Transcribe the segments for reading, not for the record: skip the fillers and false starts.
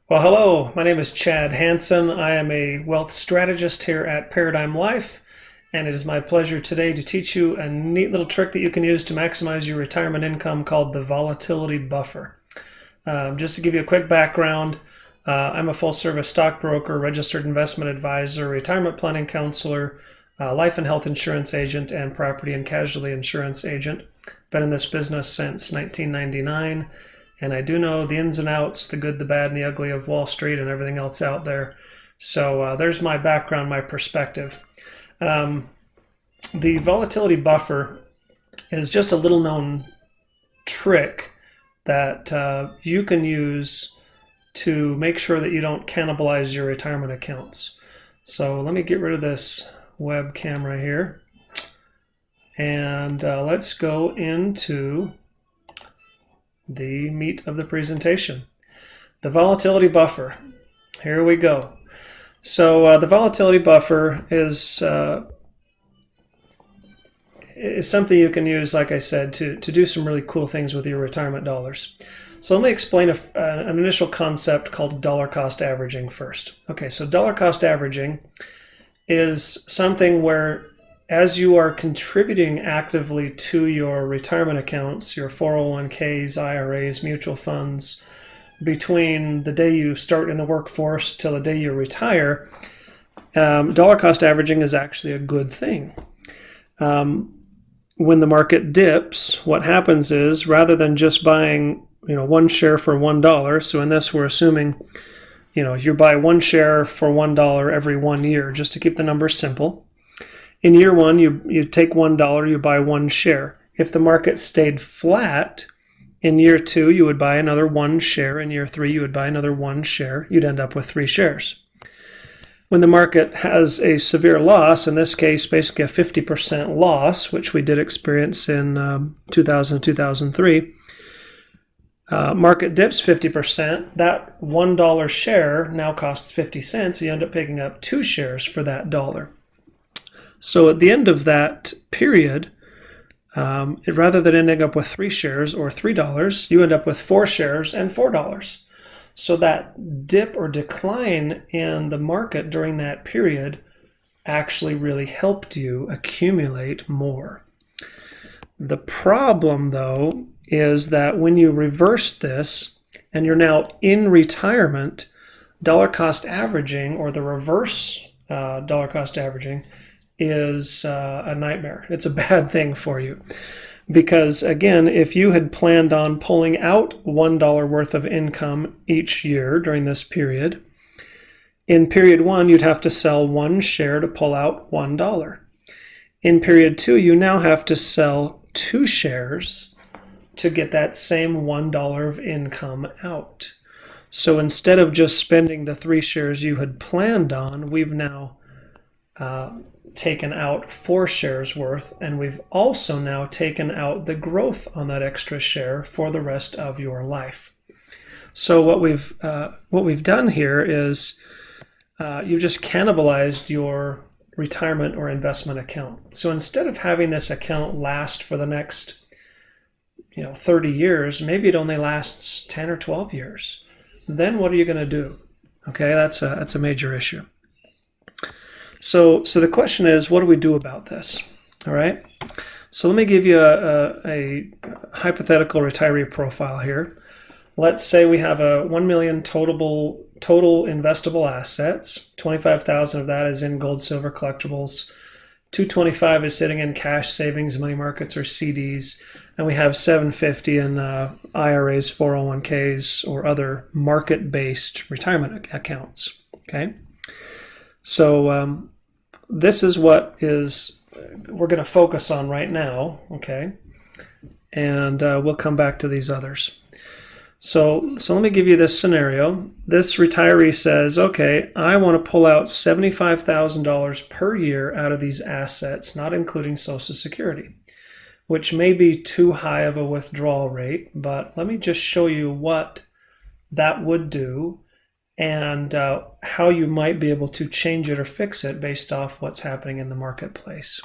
Well, hello, my name is Chad Hanson. I am a wealth strategist here at Paradigm Life, and it is my pleasure today to teach you a neat little trick that you can use to maximize your retirement income called the Volatility Buffer. Just to give you a quick background, I'm a full-service stockbroker, registered investment advisor, retirement planning counselor, life and health insurance agent, and property and casualty insurance agent. Been in this business since 1999. And I do know the ins and outs, the good, the bad, and the ugly of Wall Street and everything else out there. So there's my background, my perspective. The volatility buffer is just a little known trick that you can use to make sure that you don't cannibalize your retirement accounts. So let me get rid of this web camera here. And let's go into the meat of the presentation. The volatility buffer. Here we go. So the volatility buffer is something you can use, like I said, to do some really cool things with your retirement dollars. So let me explain an initial concept called dollar cost averaging first. Okay, so dollar cost averaging is something where as you are contributing actively to your retirement accounts, your 401ks, IRAs, mutual funds, between the day you start in the workforce till the day you retire, dollar cost averaging is actually a good thing. When the market dips, what happens is rather than just buying one share for $1, so in this we're assuming you buy one share for $1 every 1 year, just to keep the numbers simple. In year one, you take $1, you buy one share. If the market stayed flat, in year two, you would buy another one share. In year three, you would buy another one share. You'd end up with 3 shares. When the market has a severe loss, in this case, basically a 50% loss, which we did experience in 2000, 2003, market dips 50%, that $1 share now costs 50 cents. You end up picking up 2 shares for that dollar. So at the end of that period, rather than ending up with 3 shares or $3, you end up with 4 shares and $4. So that dip or decline in the market during that period actually really helped you accumulate more. The problem, though, is that when you reverse this and you're now in retirement, dollar cost averaging, or the reverse dollar cost averaging, is a nightmare. It's a bad thing for you. Because again, if you had planned on pulling out $1 worth of income each year during this period, in period 1, you'd have to sell 1 share to pull out $1. In period 2, you now have to sell 2 shares to get that same $1 of income out. So instead of just spending the 3 shares you had planned on, we've now taken out 4 shares worth, and we've also now taken out the growth on that extra share for the rest of your life. So what we've done here is you've just cannibalized your retirement or investment account. So instead of having this account last for the next 30 years, maybe it only lasts 10 or 12 years. Then what are you going to do? Okay, that's a major issue. So the question is, what do we do about this? All right. So let me give you a hypothetical retiree profile here. Let's say we have a 1 million total investable assets. 25,000 of that is in gold, silver, collectibles. 225 is sitting in cash, savings, money markets, or CDs, and we have 750 in IRAs, 401ks, or other market-based retirement accounts. Okay. So this is what we're going to focus on right now, okay? And we'll come back to these others. So let me give you this scenario. This retiree says, okay, I want to pull out $75,000 per year out of these assets, not including Social Security, which may be too high of a withdrawal rate, but let me just show you what that would do and how you might be able to change it or fix it based off what's happening in the marketplace.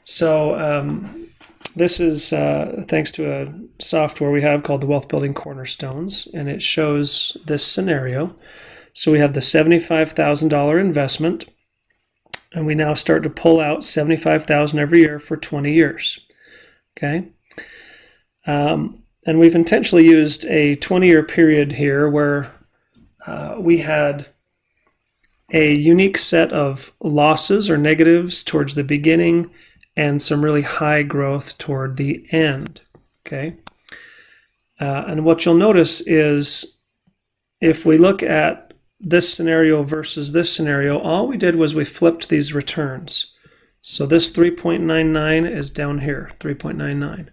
So This is thanks to a software we have called the Wealth Building Cornerstones, and it shows this scenario. So we have the $75,000 investment, and we now start to pull out $75,000 every year for 20 years. Okay, and we've intentionally used a 20-year period here where we had a unique set of losses or negatives towards the beginning and some really high growth toward the end. Okay, and what you'll notice is if we look at this scenario versus this scenario, all we did was we flipped these returns. So this 3.99 is down here, 3.99.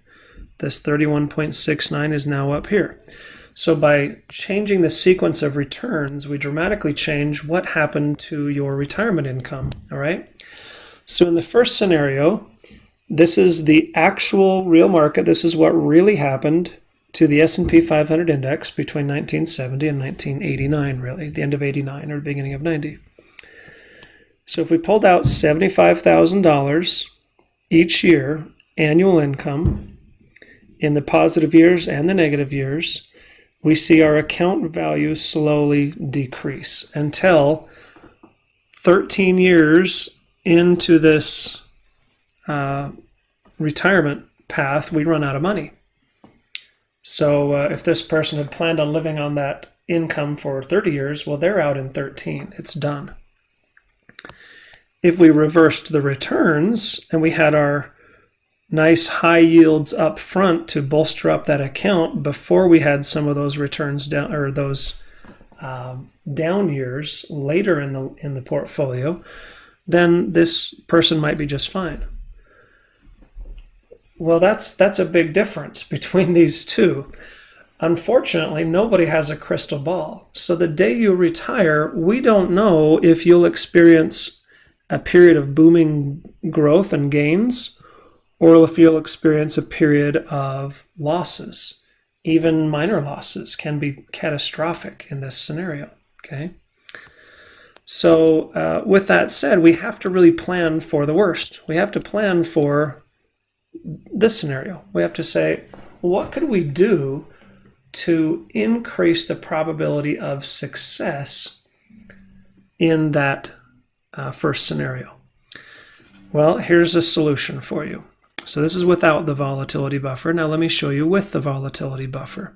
This 31.69 is now up here. So by changing the sequence of returns, we dramatically change what happened to your retirement income, all right? So in the first scenario, this is the actual real market. This is what really happened to the S&P 500 index between 1970 and 1989, really, the end of 89 or the beginning of 90. So if we pulled out $75,000 each year, annual income, in the positive years and the negative years, we see our account value slowly decrease until 13 years into this retirement path, we run out of money. So if this person had planned on living on that income for 30 years, well, they're out in 13. It's done. If we reversed the returns and we had our nice high yields up front to bolster up that account before we had some of those returns down, or those down years later in the portfolio, then this person might be just fine. Well, that's a big difference between these two. Unfortunately, nobody has a crystal ball. So the day you retire, we don't know if you'll experience a period of booming growth and gains, or if you'll experience a period of losses. Even minor losses can be catastrophic in this scenario, okay? So with that said, we have to really plan for the worst. We have to plan for this scenario. We have to say, what could we do to increase the probability of success in that first scenario? Well, here's a solution for you. So this is without the volatility buffer. Now let me show you with the volatility buffer.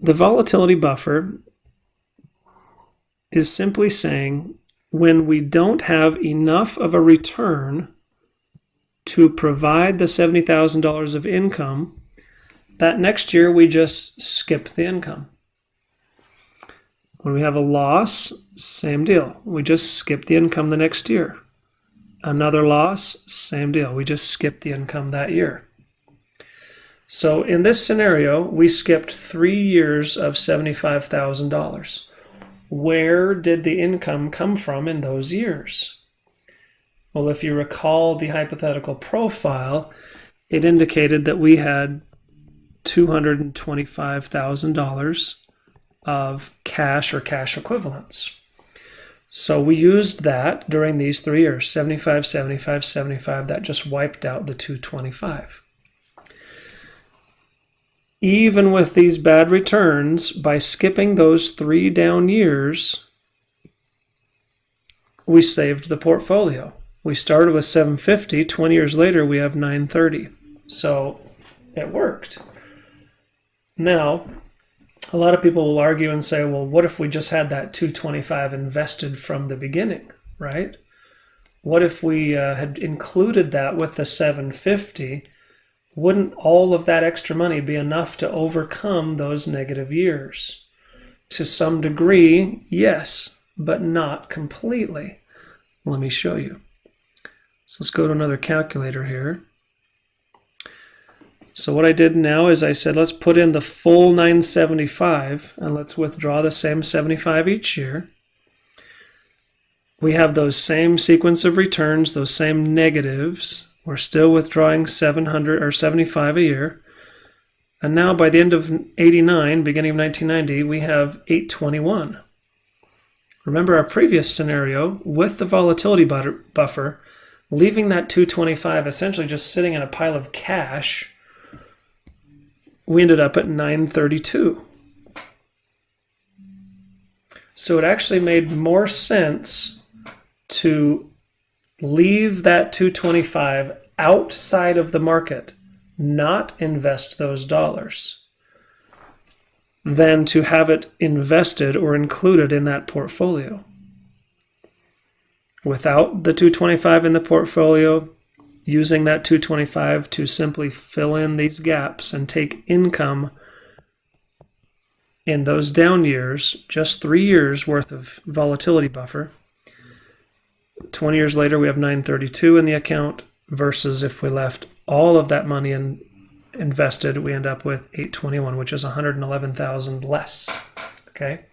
The volatility buffer is simply saying when we don't have enough of a return to provide the $70,000 of income, that next year we just skip the income. When we have a loss, same deal. We just skip the income the next year. Another loss, same deal. We just skip the income that year. So in this scenario, we skipped 3 years of $75,000. Where did the income come from in those years? Well, if you recall the hypothetical profile, it indicated that we had $225,000 of cash or cash equivalents. So we used that during these 3 years, 75, 75, 75. That just wiped out the 225. Even with these bad returns, by skipping those 3 down years, we saved the portfolio. We started with 750. 20 years later, we have 930. So it worked. Now, a lot of people will argue and say, well, what if we just had that 225 invested from the beginning, right? What if we had included that with the 750? Wouldn't all of that extra money be enough to overcome those negative years? To some degree, yes, but not completely. Let me show you. So let's go to another calculator here. So what I did now is I said, let's put in the full 975 and let's withdraw the same 75 each year. We have those same sequence of returns, those same negatives. We're still withdrawing 700 or 75 a year. And now by the end of 89, beginning of 1990, we have 821. Remember our previous scenario with the volatility buffer, leaving that 225 essentially just sitting in a pile of cash, we ended up at 932. So it actually made more sense to leave that 225 outside of the market, not invest those dollars, than to have it invested or included in that portfolio. Without the 225 in the portfolio, using that 225 to simply fill in these gaps and take income in those down years, just 3 years worth of volatility buffer. 20 years later, we have 932 in the account, versus if we left all of that money invested, we end up with 821, which is 111,000 less. Okay,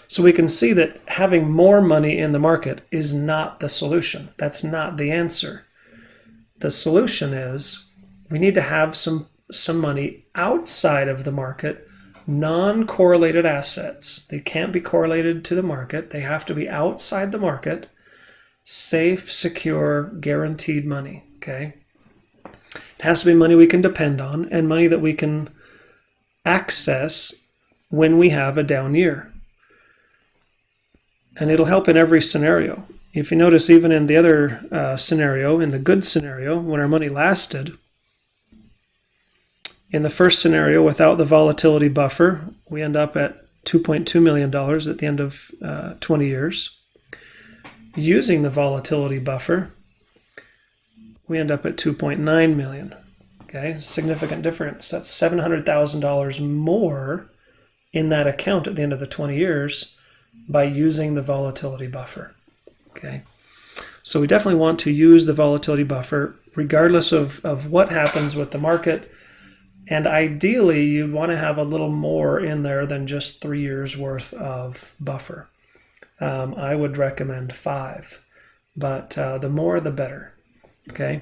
so we can see that having more money in the market is not the solution. That's not the answer. The solution is we need to have some money outside of the market, non-correlated assets. They can't be correlated to the market. They have to be outside the market, safe, secure, guaranteed money. Okay, it has to be money we can depend on and money that we can access when we have a down year. And it'll help in every scenario. If you notice, even in the other scenario, in the good scenario, when our money lasted, in the first scenario, without the volatility buffer, we end up at $2.2 million at the end of 20 years. Using the volatility buffer, we end up at 2.9 million. Okay, significant difference. That's $700,000 more in that account at the end of the 20 years by using the volatility buffer. Okay, so we definitely want to use the volatility buffer regardless of what happens with the market. And ideally, you want to have a little more in there than just 3 years worth of buffer. I would recommend 5, but the more the better. Okay,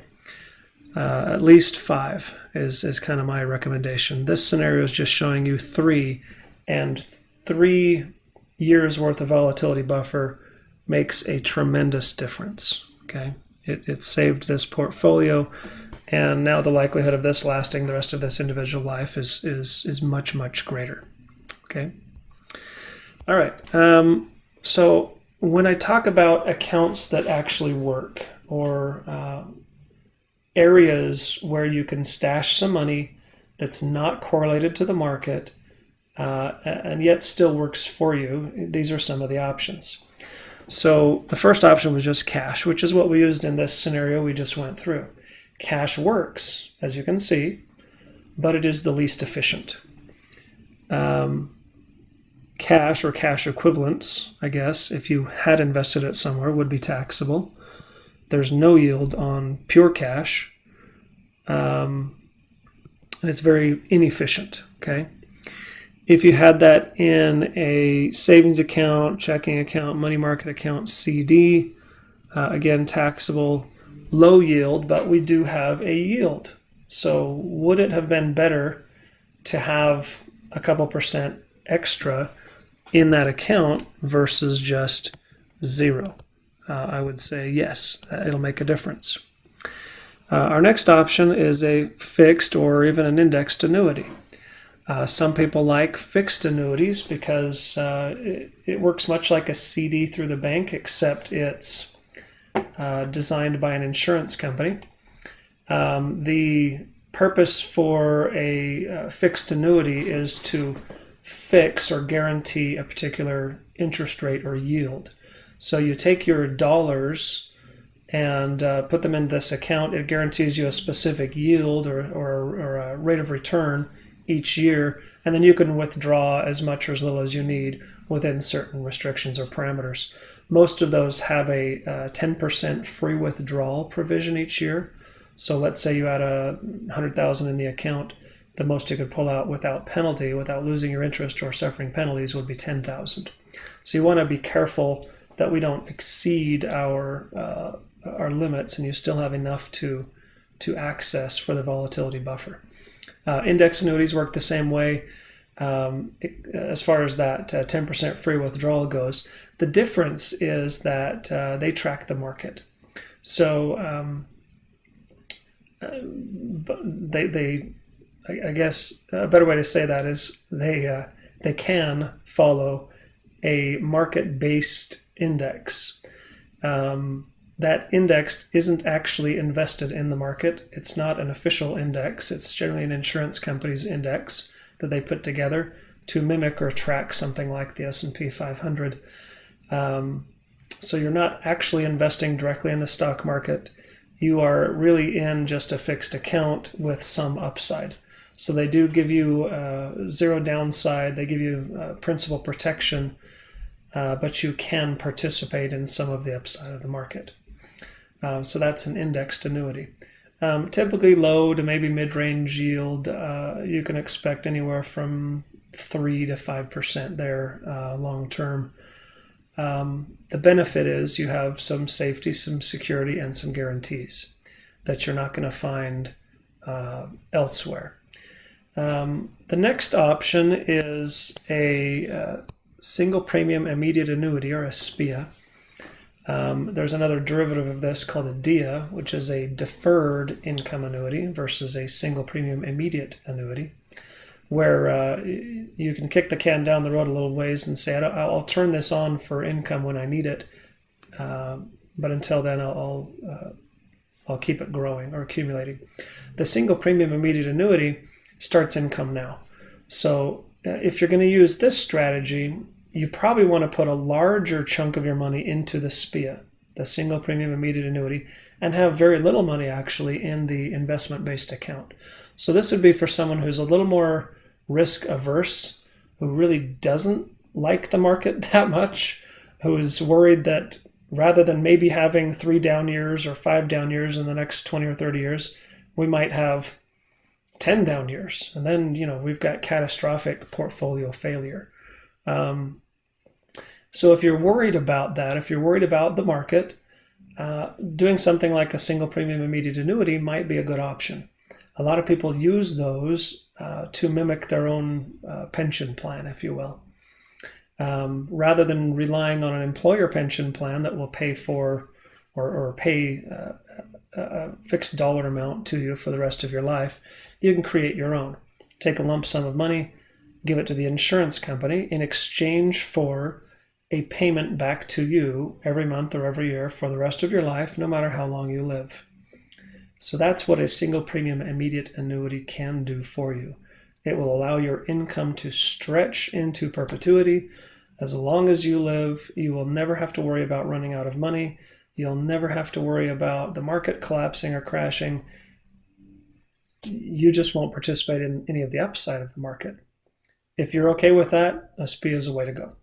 at least 5 is kind of my recommendation. This scenario is just showing you 3, and 3 years worth of volatility buffer makes a tremendous difference. Okay, it saved this portfolio, and now the likelihood of this lasting the rest of this individual life is much, much greater. Okay, all right. So when I talk about accounts that actually work, or areas where you can stash some money that's not correlated to the market and yet still works for you, these are some of the options. So the first option was just cash, which is what we used in this scenario we just went through. Cash works, as you can see, but it is the least efficient. Cash or cash equivalents, I guess, if you had invested it somewhere, would be taxable. There's no yield on pure cash, and it's very inefficient. Okay, if you had that in a savings account, checking account, money market account, CD, again, taxable, low yield, but we do have a yield. So would it have been better to have a couple percent extra in that account versus just 0? I would say yes, it'll make a difference. Our next option is a fixed or even an indexed annuity. Some people like fixed annuities because it works much like a CD through the bank, except it's designed by an insurance company. The purpose for a fixed annuity is to fix or guarantee a particular interest rate or yield. So you take your dollars and put them in this account. It guarantees you a specific yield or a rate of return each year, and then you can withdraw as much or as little as you need within certain restrictions or parameters. Most of those have a 10% free withdrawal provision each year. So let's say you had $100,000 in the account. The most you could pull out without penalty, without losing your interest or suffering penalties, would be $10,000. So you want to be careful that we don't exceed our limits, and you still have enough to access for the volatility buffer. Index annuities work the same way as far as that 10% free withdrawal goes. The difference is that they track the market. So I guess a better way to say that is they can follow a market-based index. That index isn't actually invested in the market. It's not an official index. It's generally an insurance company's index that they put together to mimic or track something like the S&P 500. So you're not actually investing directly in the stock market. You are really in just a fixed account with some upside. So they do give you zero downside. They give you principal protection, but you can participate in some of the upside of the market. So that's an indexed annuity. Typically low to maybe mid-range yield. You can expect anywhere from 3 to 5% there long term. The benefit is you have some safety, some security, and some guarantees that you're not going to find elsewhere. The next option is a single premium immediate annuity, or a SPIA. There's another derivative of this called a DIA, which is a deferred income annuity versus a single premium immediate annuity, where you can kick the can down the road a little ways and say, I'll turn this on for income when I need it, but until then I'll keep it growing or accumulating. The single premium immediate annuity starts income now. So if you're going to use this strategy, you probably want to put a larger chunk of your money into the SPIA, the single premium immediate annuity, and have very little money actually in the investment-based account. So this would be for someone who's a little more risk averse, who really doesn't like the market that much, who is worried that rather than maybe having 3 down years or 5 down years in the next 20 or 30 years, we might have 10 down years. And then, we've got catastrophic portfolio failure. So if you're worried about that, if you're worried about the market, doing something like a single premium immediate annuity might be a good option. A lot of people use those to mimic their own pension plan, if you will. Rather than relying on an employer pension plan that will pay for or pay a fixed dollar amount to you for the rest of your life, you can create your own. Take a lump sum of money, give it to the insurance company in exchange for a payment back to you every month or every year for the rest of your life, no matter how long you live. So that's what a single premium immediate annuity can do for you. It will allow your income to stretch into perpetuity. As long as you live, you will never have to worry about running out of money. You'll never have to worry about the market collapsing or crashing. You just won't participate in any of the upside of the market. If you're okay with that, a SPIA is a way to go.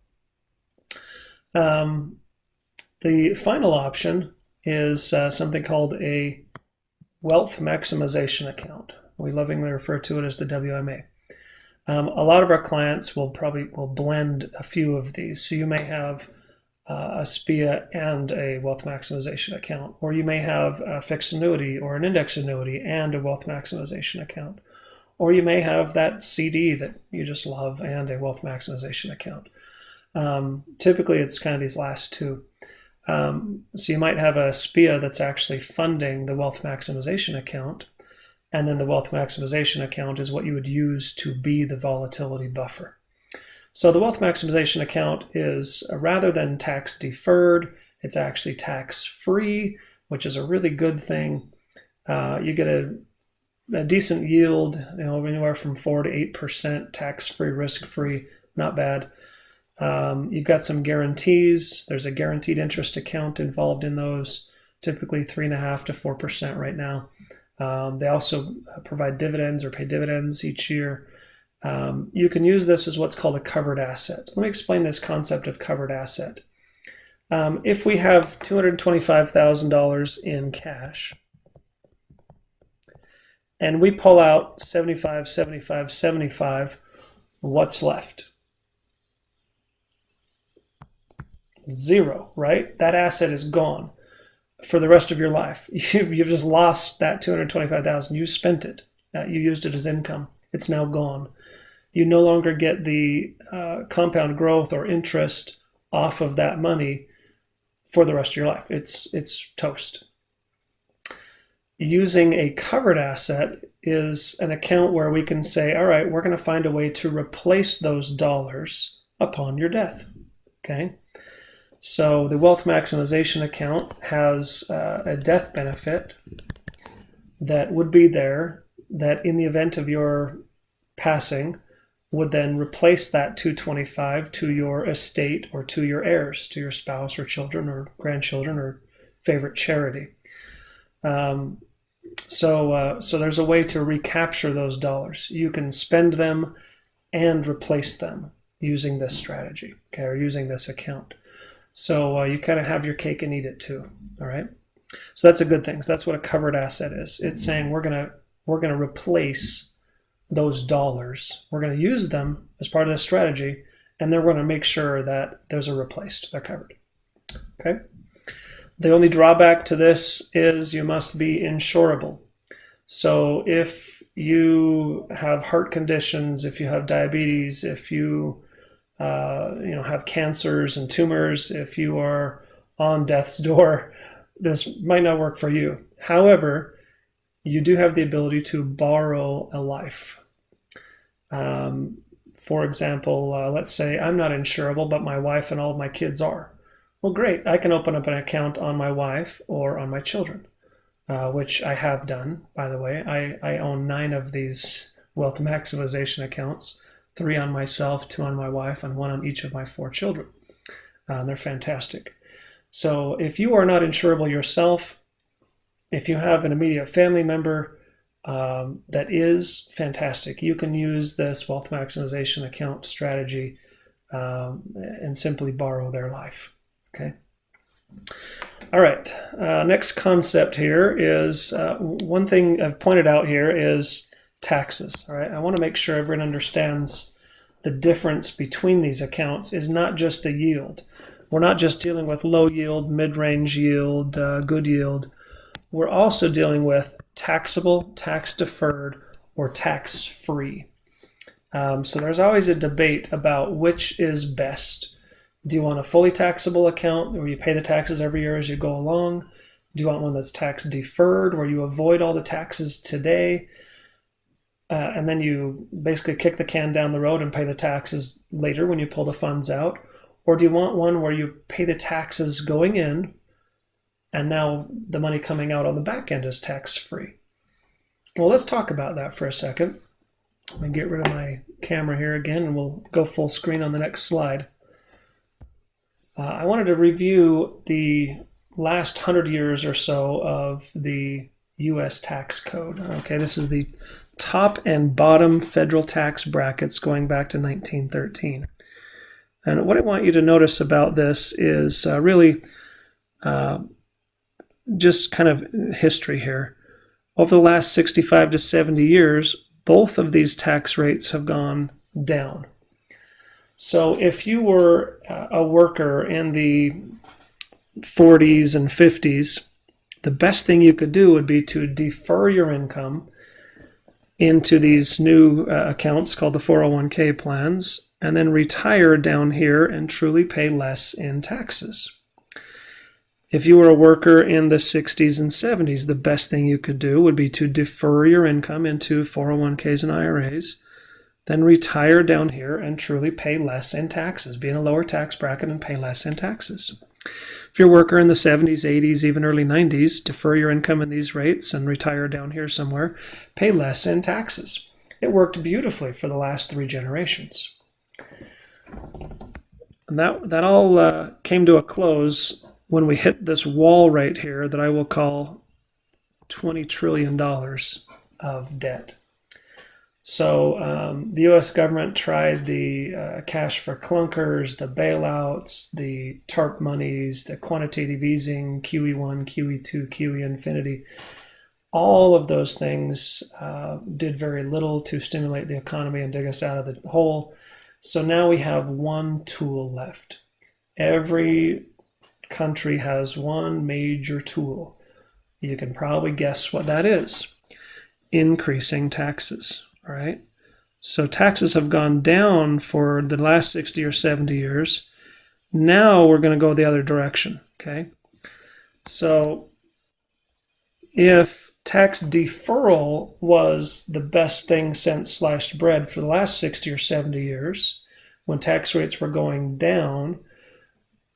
The final option is something called a Wealth Maximization Account. We lovingly refer to it as the WMA. A lot of our clients will blend a few of these. So you may have a SPIA and a Wealth Maximization Account, or you may have a fixed annuity or an index annuity and a Wealth Maximization Account, or you may have that CD that you just love and a Wealth Maximization Account. Typically, it's kind of these last two. So you might have a SPIA that's actually funding the Wealth Maximization Account, and then the Wealth Maximization Account is what you would use to be the volatility buffer. So the Wealth Maximization Account is, rather than tax deferred, it's actually tax free, which is a really good thing. You get a decent yield, anywhere from 4 to 8%, tax free, risk free, not bad. You've got some guarantees. There's a guaranteed interest account involved in those, typically 3.5% to 4% right now. They also provide dividends or pay dividends each year. You can use this as what's called a covered asset. Let me explain this concept of covered asset. If we have $225,000 in cash, and we pull out 75, 75, 75, what's left? Zero, right? That asset is gone for the rest of your life. You've just lost that $225,000. You spent it. You used it as income. It's now gone. You no longer get the compound growth or interest off of that money for the rest of your life. It's toast. Using a covered asset is an account where we can say, all right, we're going to find a way to replace those dollars upon your death. Okay. So the Wealth Maximization Account has a death benefit that would be there, that in the event of your passing would then replace that 225 to your estate or to your heirs, to your spouse or children or grandchildren or favorite charity. So there's a way to recapture those dollars. You can spend them and replace them using this strategy, okay, or using this account. So you kind of have your cake and eat it too. All right. So that's a good thing. So that's what a covered asset is. It's saying we're gonna replace those dollars. We're gonna use them as part of this strategy, and then we're gonna make sure that those are replaced. They're covered. Okay. The only drawback to this is you must be insurable. So if you have heart conditions, if you have diabetes, if you have cancers and tumors, if you are on death's door, this might not work for you. However, you do have the ability to borrow a life. For example, let's say I'm not insurable, but my wife and all of my kids are. Well, great. I can open up an account on my wife or on my children, which I have done, by the way. I own 9 of these wealth maximization accounts, 3 on myself, 2 on my wife, and 1 on each of my 4 children. They're fantastic. So if you are not insurable yourself, if you have an immediate family member that is, fantastic. You can use this wealth maximization account strategy and simply borrow their life. Okay. All right. Next concept here is one thing I've pointed out here is taxes. All right. I want to make sure everyone understands the difference between these accounts is not just the yield. We're not just dealing with low yield, mid-range yield, good yield. We're also dealing with taxable, tax-deferred, or tax-free. So there's always a debate about which is best. Do you want a fully taxable account where you pay the taxes every year as you go along? Do you want one that's tax deferred where you avoid all the taxes today and then you basically kick the can down the road and pay the taxes later when you pull the funds out? Or do you want one where you pay the taxes going in and now the money coming out on the back end is tax-free? Well, let's talk about that for a second. Let me get rid of my camera here again and we'll go full screen on the next slide. I wanted to review the last 100 years or so of the U.S. tax code. Okay, this is the top and bottom federal tax brackets going back to 1913. And what I want you to notice about this is really just kind of history here. Over the last 65 to 70 years, both of these tax rates have gone down. So if you were a worker in the 40s and 50s, the best thing you could do would be to defer your income into these new accounts called the 401k plans, and then retire down here and truly pay less in taxes. If you were a worker in the 60s and 70s, the best thing you could do would be to defer your income into 401ks and IRAs, then retire down here and truly pay less in taxes, be in a lower tax bracket and pay less in taxes. If you're a worker in the 70s, 80s, even early 90s, defer your income in these rates and retire down here somewhere, pay less in taxes. It worked beautifully for the last 3 generations. And that all came to a close when we hit this wall right here that I will call $20 trillion of debt. So the U.S. government tried the cash for clunkers, the bailouts, the TARP monies, the quantitative easing, QE1, QE2, QE infinity. All of those things did very little to stimulate the economy and dig us out of the hole. So now we have one tool left. Every country has one major tool. You can probably guess what that is. Increasing taxes. All right. So taxes have gone down for the last 60 or 70 years. Now we're going to go the other direction. Okay. So if tax deferral was the best thing since sliced bread for the last 60 or 70 years when tax rates were going down.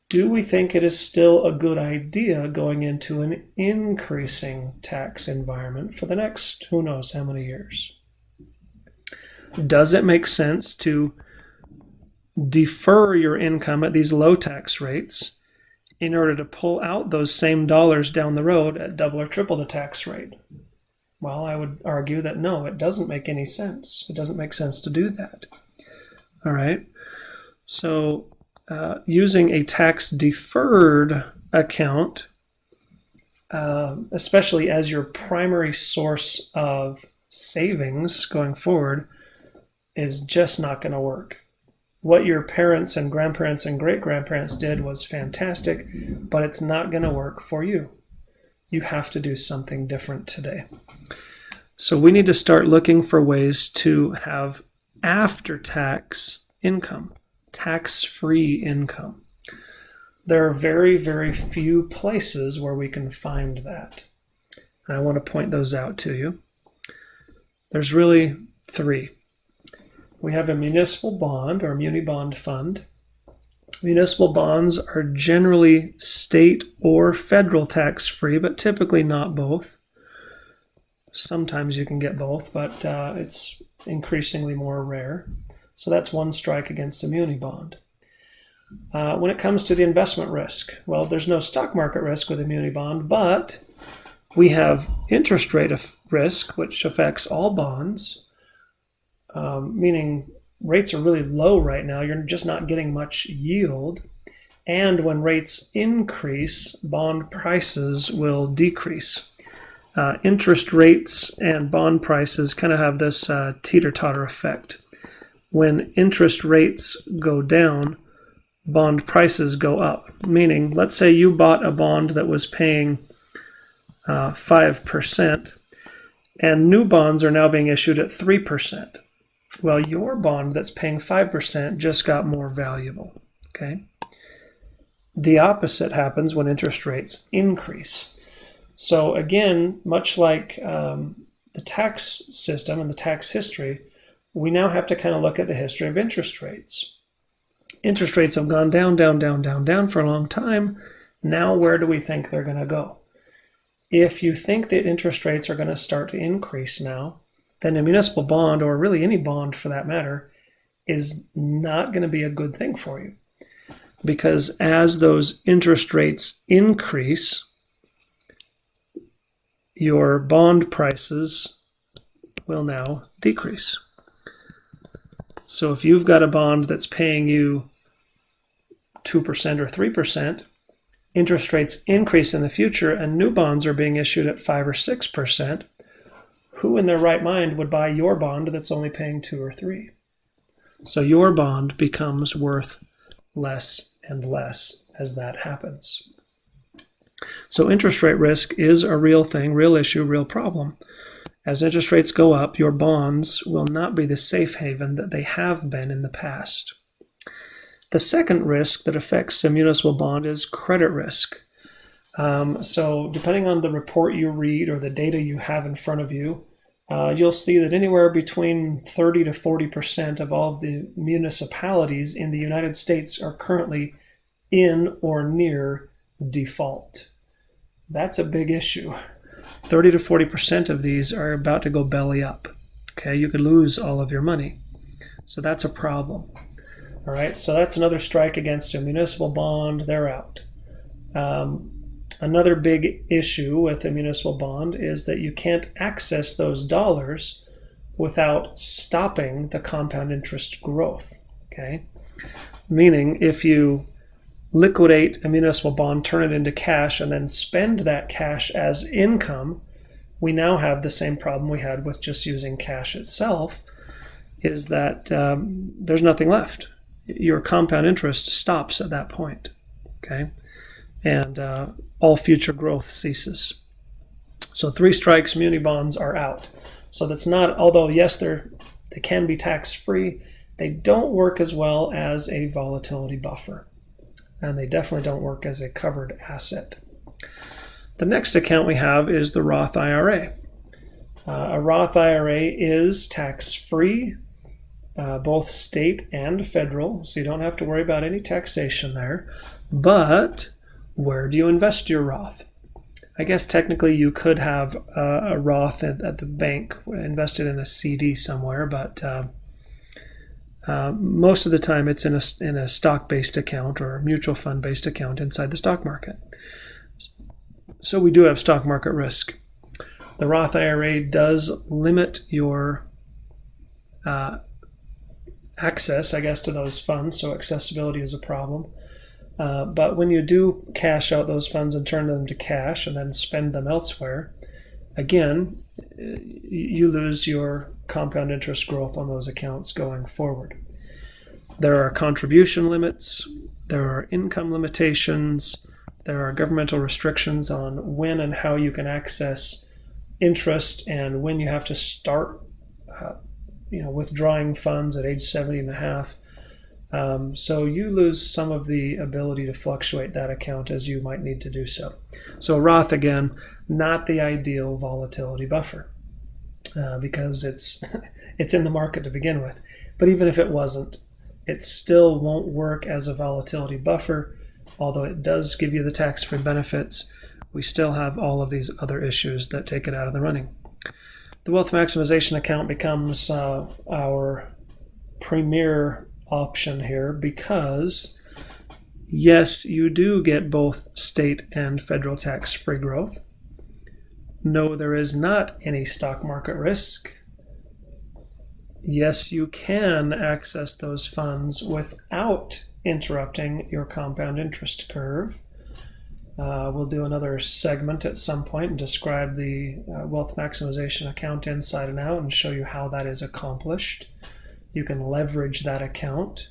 Do we think it is still a good idea going into an increasing tax environment for the next who knows how many years? Does it make sense to defer your income at these low tax rates in order to pull out those same dollars down the road at double or triple the tax rate? Well, I would argue that no, it doesn't make any sense. It doesn't make sense to do that. All right. So using a tax deferred account, especially as your primary source of savings going forward, is just not going to work. What your parents and grandparents and great-grandparents did was fantastic, but it's not going to work for you. You have to do something different today. So we need to start looking for ways to have after-tax income, tax-free income. There are very, very few places where we can find that. And I want to point those out to you. There's really three. We have a municipal bond or muni bond fund. Municipal bonds are generally state or federal tax-free, but typically not both. Sometimes you can get both, but it's increasingly more rare. So that's one strike against a muni bond. When it comes to the investment risk, well, there's no stock market risk with a muni bond, but we have interest rate risk, which affects all bonds. Meaning rates are really low right now. You're just not getting much yield. And when rates increase, bond prices will decrease. Interest rates and bond prices kind of have this teeter-totter effect. When interest rates go down, bond prices go up. Meaning, let's say you bought a bond that was paying 5%, and new bonds are now being issued at 3%. Well, your bond that's paying 5% just got more valuable, okay? The opposite happens when interest rates increase. So again, much like the tax system and the tax history, we now have to kind of look at the history of interest rates. Interest rates have gone down, down, down, down, down for a long time. Now where do we think they're going to go? If you think that interest rates are going to start to increase now, then a municipal bond, or really any bond for that matter, is not going to be a good thing for you. Because as those interest rates increase, your bond prices will now decrease. So if you've got a bond that's paying you 2% or 3%, interest rates increase in the future and new bonds are being issued at 5 or 6%, who in their right mind would buy your bond that's only paying 2 or 3? So your bond becomes worth less and less as that happens. So interest rate risk is a real thing, real issue, real problem. As interest rates go up, your bonds will not be the safe haven that they have been in the past. The second risk that affects a municipal bond is credit risk. So depending on the report you read or the data you have in front of you, you'll see that anywhere between 30 to 40% of all of the municipalities in the United States are currently in or near default. That's a big issue. 30 to 40% of these are about to go belly up. Okay, you could lose all of your money. So that's a problem. All right, so that's another strike against a municipal bond. They're out. Another big issue with a municipal bond is that you can't access those dollars without stopping the compound interest growth. Okay, meaning if you liquidate a municipal bond, turn it into cash, and then spend that cash as income, we now have the same problem we had with just using cash itself, is that there's nothing left. Your compound interest stops at that point, okay? And all future growth ceases. So 3 strikes, muni bonds are out. So that's not, although yes, they can be tax-free, they don't work as well as a volatility buffer. And they definitely don't work as a covered asset. The next account we have is the Roth IRA. A Roth IRA is tax-free, both state and federal, so you don't have to worry about any taxation there. But where do you invest your Roth? I guess technically you could have a Roth at the bank invested in a CD somewhere, but most of the time it's in a stock-based account or a mutual fund-based account inside the stock market. So we do have stock market risk. The Roth IRA does limit your access, I guess, to those funds, so accessibility is a problem. But when you do cash out those funds and turn them to cash and then spend them elsewhere, again, you lose your compound interest growth on those accounts going forward. There are contribution limits, there are income limitations, there are governmental restrictions on when and how you can access interest and when you have to start withdrawing funds at age 70 and a half. So you lose some of the ability to fluctuate that account as you might need to do so. So Roth, again, not the ideal volatility buffer because it's in the market to begin with. But even if it wasn't, it still won't work as a volatility buffer. Although it does give you the tax-free benefits, we still have all of these other issues that take it out of the running. The Wealth Maximization Account becomes our premier option here because, yes, you do get both state and federal tax-free growth. No, there is not any stock market risk. Yes, you can access those funds without interrupting your compound interest curve. We'll do another segment at some point and describe the Wealth Maximization Account inside and out and show you how that is accomplished. You can leverage that account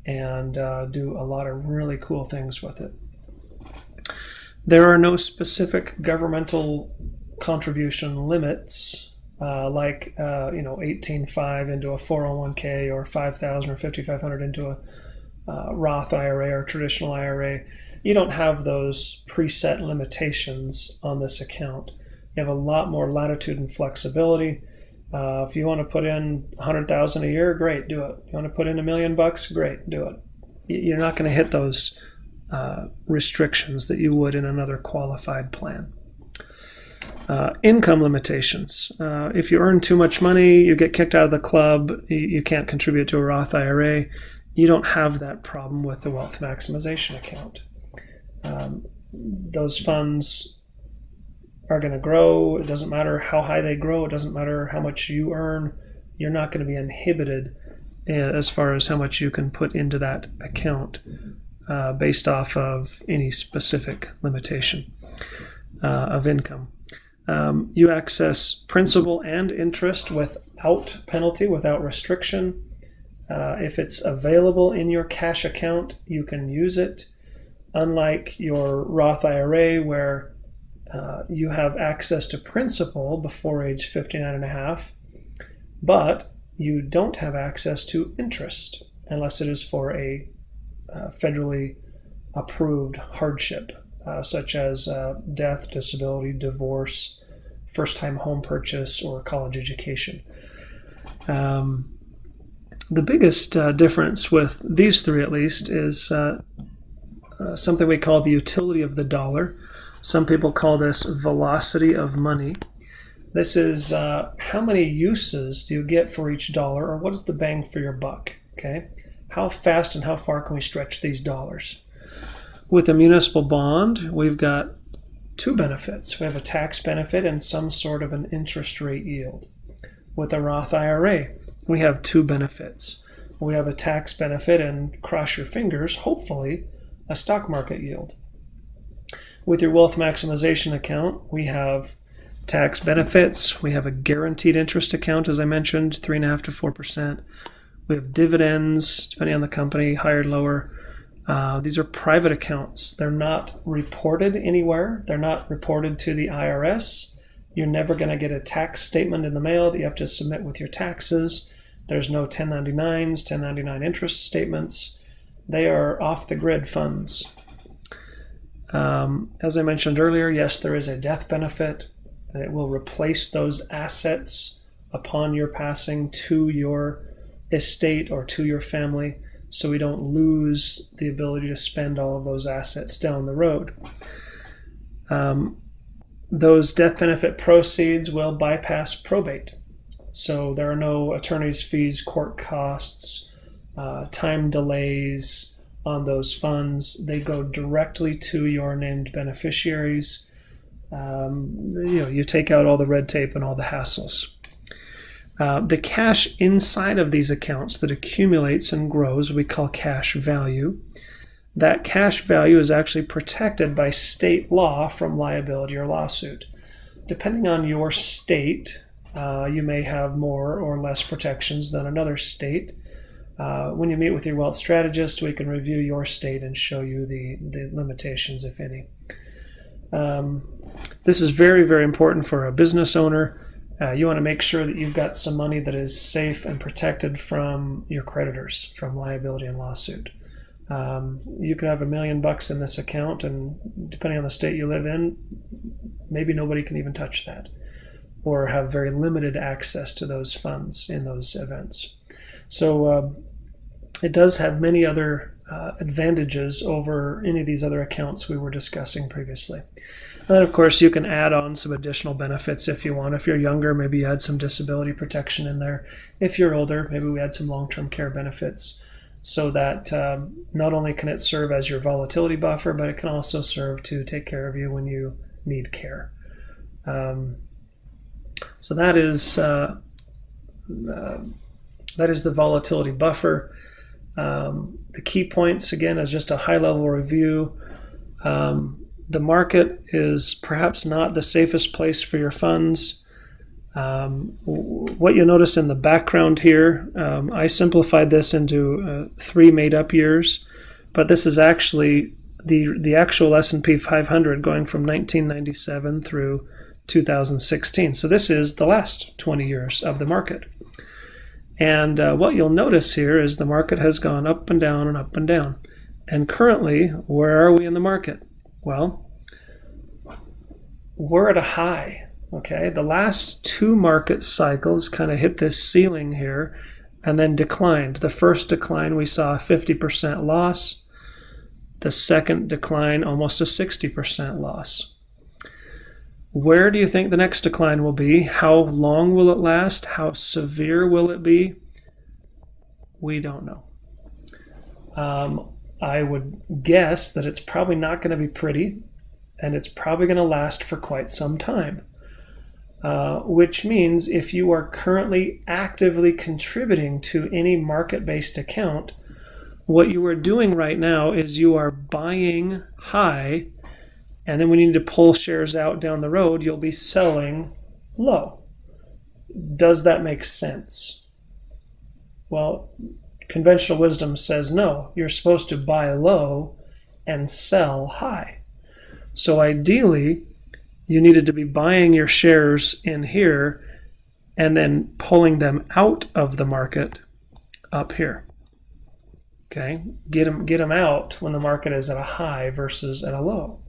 and do a lot of really cool things with it. There are no specific governmental contribution limits like 18.5 into a 401k or 5,000 or 5,500 into a Roth IRA or traditional IRA. You don't have those preset limitations on this account. You have a lot more latitude and flexibility. If you want to put in $100,000 a year, great, do it. You want to put in $1 million, great, do it. You're not going to hit those restrictions that you would in another qualified plan. Income limitations. If you earn too much money, you get kicked out of the club, you can't contribute to a Roth IRA. You don't have that problem with the Wealth Maximization Account. Those funds are going to grow. It doesn't matter how high they grow. It doesn't matter how much you earn. You're not going to be inhibited as far as how much you can put into that account based off of any specific limitation of income. You access principal and interest without penalty, without restriction. If it's available in your cash account, you can use it. Unlike your Roth IRA, where you have access to principal before age 59 and a half, but you don't have access to interest unless it is for a federally approved hardship, such as death, disability, divorce, first-time home purchase, or college education. The biggest difference with these three, at least, is something we call the utility of the dollar. Some people call this velocity of money. This is how many uses do you get for each dollar, or what is the bang for your buck? Okay, how fast and how far can we stretch these dollars? With a municipal bond, we've got two benefits. We have a tax benefit and some sort of an interest rate yield. With a Roth IRA, we have two benefits. We have a tax benefit and, cross your fingers, hopefully, a stock market yield. With your Wealth Maximization Account, we have tax benefits. We have a guaranteed interest account, as I mentioned, 3.5% to 4%. We have dividends, depending on the company, higher and lower. These are private accounts. They're not reported anywhere. They're not reported to the IRS. You're never going to get a tax statement in the mail that you have to submit with your taxes. There's no 1099s, 1099 interest statements. They are off-the-grid funds. As I mentioned earlier, yes, there is a death benefit. It will replace those assets upon your passing to your estate or to your family, so we don't lose the ability to spend all of those assets down the road. Those death benefit proceeds will bypass probate. So there are no attorney's fees, court costs, time delays on those funds. They go directly to your named beneficiaries. You take out all the red tape and all the hassles. The cash inside of these accounts that accumulates and grows, we call cash value. That cash value is actually protected by state law from liability or lawsuit. Depending on your state, you may have more or less protections than another state. When you meet with your wealth strategist, we can review your state and show you the limitations, if any. This is very, very important for a business owner. You want to make sure that you've got some money that is safe and protected from your creditors, from liability and lawsuit. You could have $1 million in this account, and depending on the state you live in, maybe nobody can even touch that, or have very limited access to those funds in those events. So it does have many other advantages over any of these other accounts we were discussing previously. And then, of course, you can add on some additional benefits if you want. If you're younger, maybe you add some disability protection in there. If you're older, maybe we add some long-term care benefits, so that not only can it serve as your volatility buffer, but it can also serve to take care of you when you need care. So that is the volatility buffer. The key points, again, is just a high-level review. The market is perhaps not the safest place for your funds. What you'll notice in the background here, I simplified this into 3 made-up years, but this is actually the actual S&P 500 going from 1997 through 2016. So this is the last 20 years of the market. And what you'll notice here is the market has gone up and down and up and down. And currently, where are we in the market? Well, we're at a high, okay? The last 2 market cycles kind of hit this ceiling here and then declined. The first decline, we saw a 50% loss. The second decline, almost a 60% loss. Where do you think the next decline will be? How long will it last? How severe will it be? We don't know. I would guess that it's probably not going to be pretty, and it's probably going to last for quite some time. Which means if you are currently actively contributing to any market-based account, what you are doing right now is you are buying high, and then when you need to pull shares out down the road, you'll be selling low. Does that make sense? Well, conventional wisdom says no. You're supposed to buy low and sell high. So ideally, you needed to be buying your shares in here and then pulling them out of the market up here. Okay, get them out when the market is at a high versus at a low.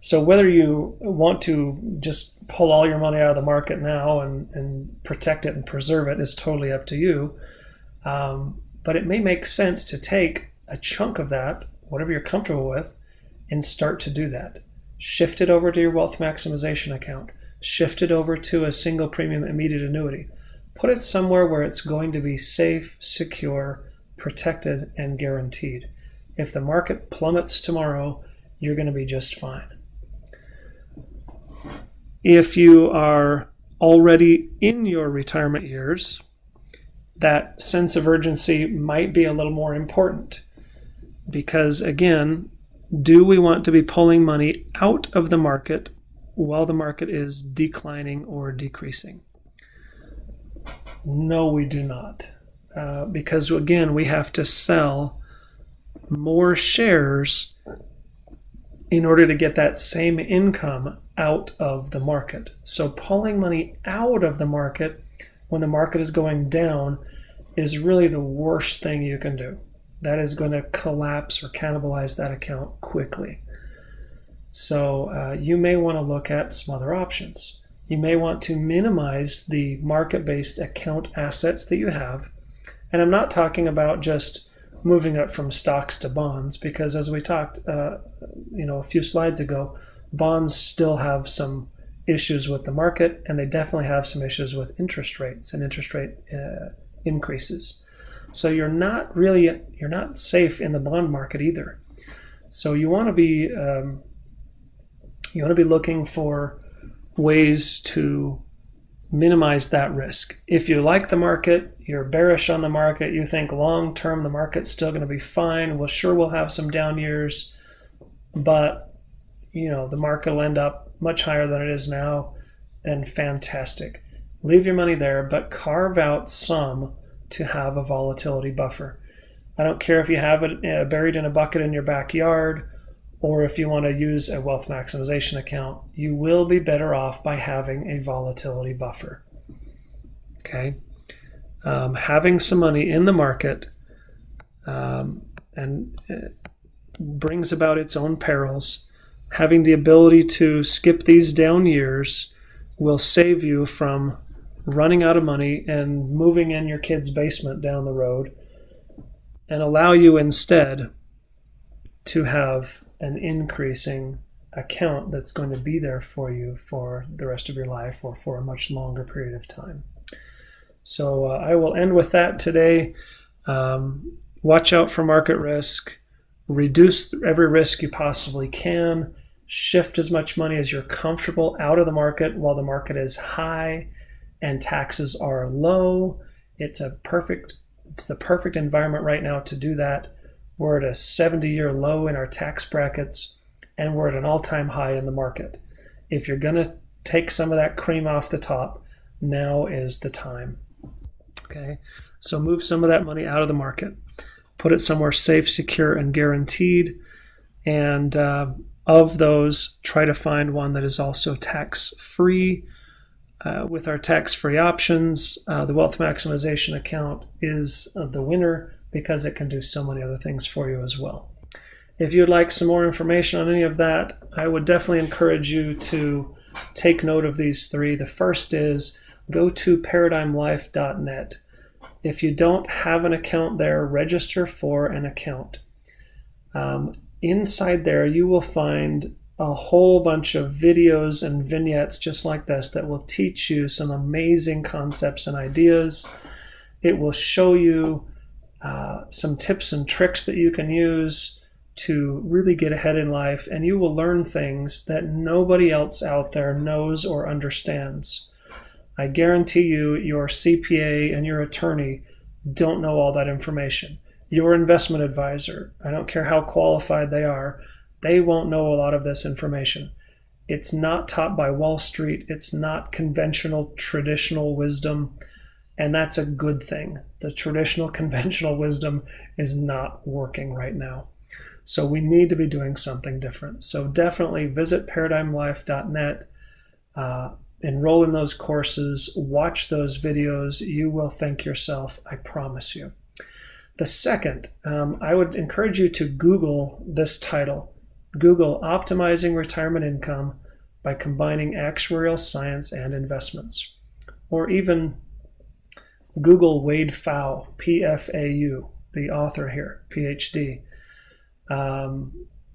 So whether you want to just pull all your money out of the market now and protect it and preserve it is totally up to you. But it may make sense to take a chunk of that, whatever you're comfortable with, and start to do that. Shift it over to your Wealth Maximization Account. Shift it over to a single premium immediate annuity. Put it somewhere where it's going to be safe, secure, protected, and guaranteed. If the market plummets tomorrow, you're going to be just fine. If you are already in your retirement years, that sense of urgency might be a little more important, because again, do we want to be pulling money out of the market while the market is declining or decreasing? No, we do not. Because again, we have to sell more shares in order to get that same income out of the market. So pulling money out of the market when the market is going down is really the worst thing you can do. That is going to collapse or cannibalize that account quickly. So you may want to look at some other options. You may want to minimize the market-based account assets that you have. And I'm not talking about just moving up from stocks to bonds, because as we talked a few slides ago, bonds still have some issues with the market, and they definitely have some issues with interest rates and interest rate increases. So you're not safe in the bond market either. So you want to be looking for ways to minimize that risk. If you like the market, you're bearish on the market, you think long term the market's still going to be fine, well, sure, we'll have some down years, but the market will end up much higher than it is now, then fantastic. Leave your money there, but carve out some to have a volatility buffer. I don't care if you have it buried in a bucket in your backyard, or if you want to use a wealth maximization account, you will be better off by having a volatility buffer. Okay, having some money in the market and brings about its own perils. Having the ability to skip these down years will save you from running out of money and moving in your kid's basement down the road, and allow you instead to have an increasing account that's going to be there for you for the rest of your life or for a much longer period of time. So I will end with that today. Watch out for market risk. Reduce every risk you possibly can. Shift as much money as you're comfortable out of the market while the market is high and taxes are low. It's the perfect environment right now to do that. We're at a 70-year low in our tax brackets, and we're at an all-time high in the market. If you're going to take some of that cream off the top, now is the time. Okay, so move some of that money out of the market. Put it somewhere safe, secure, and guaranteed. And of those, try to find one that is also tax-free. With our tax-free options, the Wealth Maximization Account is the winner because it can do so many other things for you as well. If you'd like some more information on any of that, I would definitely encourage you to take note of these three. The first is go to paradigmlife.net. If you don't have an account there, register for an account. Inside there, you will find a whole bunch of videos and vignettes just like this that will teach you some amazing concepts and ideas. It will show you some tips and tricks that you can use to really get ahead in life, and you will learn things that nobody else out there knows or understands. I guarantee you, your CPA and your attorney don't know all that information. Your investment advisor, I don't care how qualified they are, they won't know a lot of this information. It's not taught by Wall Street. It's not conventional, traditional wisdom, and that's a good thing. The traditional, conventional wisdom is not working right now. So we need to be doing something different. So definitely visit paradigmlife.net, enroll in those courses, watch those videos. You will thank yourself, I promise you. The second, I would encourage you to Google this title. Google Optimizing Retirement Income by Combining Actuarial Science and Investments. Or even Google Wade Pfau, P-F-A-U, the author here, PhD.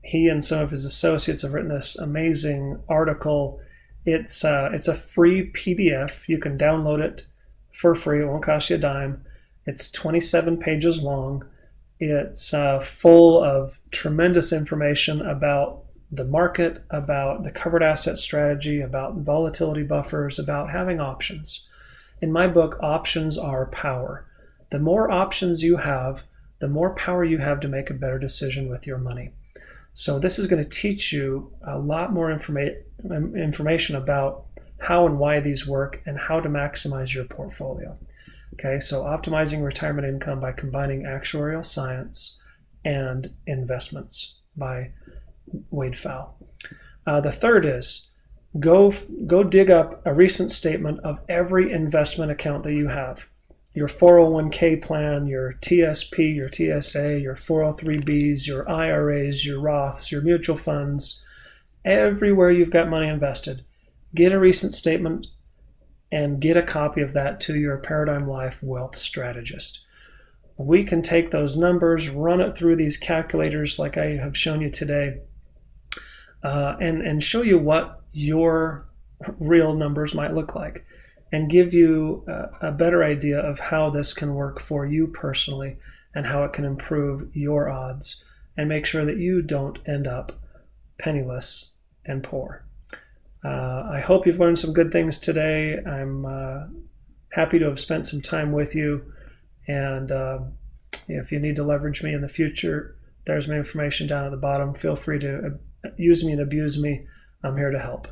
He and some of his associates have written this amazing article. It's a free PDF. You can download it for free. It won't cost you a dime. It's 27 pages long. It's full of tremendous information about the market, about the covered asset strategy, about volatility buffers, about having options. In my book, options are power. The more options you have, the more power you have to make a better decision with your money. So this is going to teach you a lot more information about how and why these work and how to maximize your portfolio. Okay, so optimizing retirement income by combining actuarial science and investments by Wade Pfau. The third is go dig up a recent statement of every investment account that you have. Your 401k plan, your TSP, your TSA, your 403bs, your IRAs, your Roths, your mutual funds, everywhere you've got money invested, get a recent statement and get a copy of that to your Paradigm Life wealth strategist. We can take those numbers, run it through these calculators like I have shown you today, and show you what your real numbers might look like, and give you a better idea of how this can work for you personally and how it can improve your odds and make sure that you don't end up penniless and poor. I hope you've learned some good things today. I'm happy to have spent some time with you. And if you need to leverage me in the future, there's my information down at the bottom. Feel free to use me and abuse me. I'm here to help.